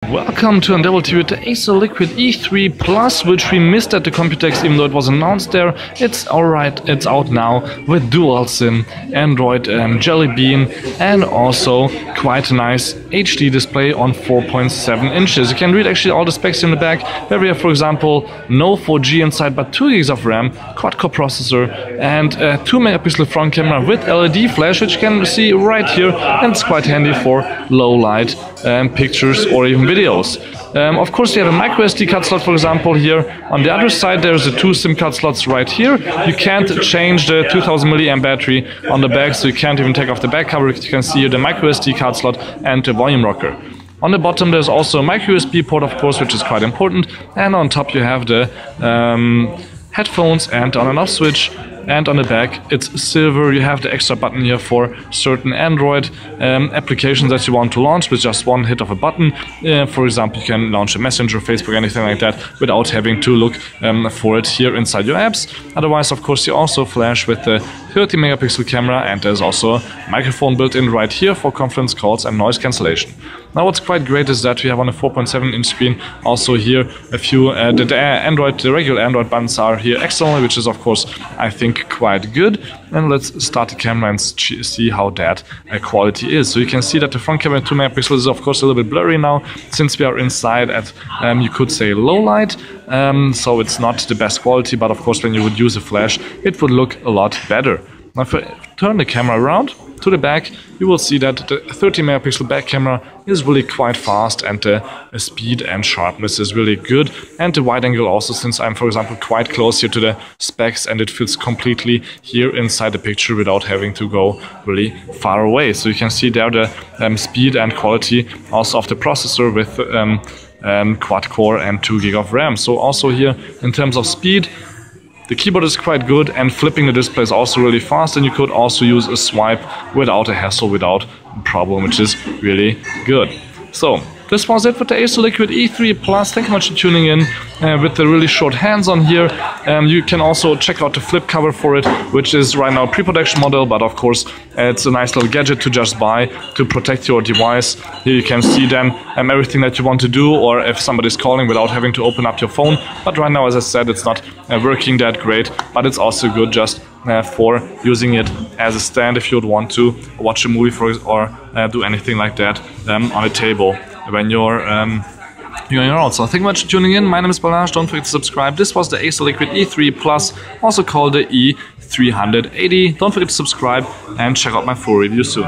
Welcome to Endeavor TV with the Acer Liquid E3 Plus, which we missed at the Computex even though it was announced there. It's alright, it's out now with dual SIM, Android Jelly Bean, and also quite a nice HD display on 4.7 inches. You can read actually all the specs in the back, where we have, for example, no 4G inside but 2 GB of RAM, quad-core processor, and a 2 megapixel front camera with LED flash, which you can see right here, and it's quite handy for low light pictures or even videos. Of course, you have a micro SD card slot, for example, here. On the other side, there's the 2 SIM card slots right here. You can't change the 2000 mAh battery on the back, so you can't even take off the back cover. You can see here the micro SD card slot and the volume rocker. On the bottom, there's also a micro USB port, of course, which is quite important. And on top, you have the headphones and on and off switch. And on the back, it's silver. You have the extra button here for certain Android applications that you want to launch with just one hit of a button. For example, you can launch a Messenger, Facebook, anything like that without having to look for it here inside your apps. Otherwise, of course, you also flash with the 30 megapixel camera, and there's also a microphone built in right here for conference calls and noise cancellation. Now, what's quite great is that we have on a 4.7 inch screen also here a few the regular Android buttons are here externally, which is of course I think quite good. And let's start the camera and see how that quality is. So you can see that the front camera 2 megapixels is of course a little bit blurry now, since we are inside at you could say low light, so it's not the best quality, but of course when you would use a flash it would look a lot better. Now if I turn the camera around to the back, you will see that the 30 megapixel back camera is really quite fast, and the speed and sharpness is really good, and the wide angle also, since I'm for example quite close here to the specs, and it fits completely here inside the picture without having to go really far away. So you can see there the speed and quality also of the processor with quad core and 2 GB of RAM. So also here in terms of speed, the keyboard is quite good, and flipping the display is also really fast, and you could also use a swipe without a hassle, without a problem, which is really good. So this was it with the Acer Liquid E3 Plus. Thank you much for tuning in with the really short hands-on here. You can also check out the flip cover for it, which is right now a pre-production model, but of course it's a nice little gadget to just buy to protect your device. Here you can see then everything that you want to do, or if somebody's calling, without having to open up your phone. But right now, as I said, it's not working that great, but it's also good just for using it as a stand if you would want to watch a movie or do anything like that on a table when you're on your own. So thank you much for tuning in. My name is Balazs. Don't forget to subscribe. This was the Acer Liquid E3 Plus, also called the E380. Don't forget to subscribe and check out my full review soon.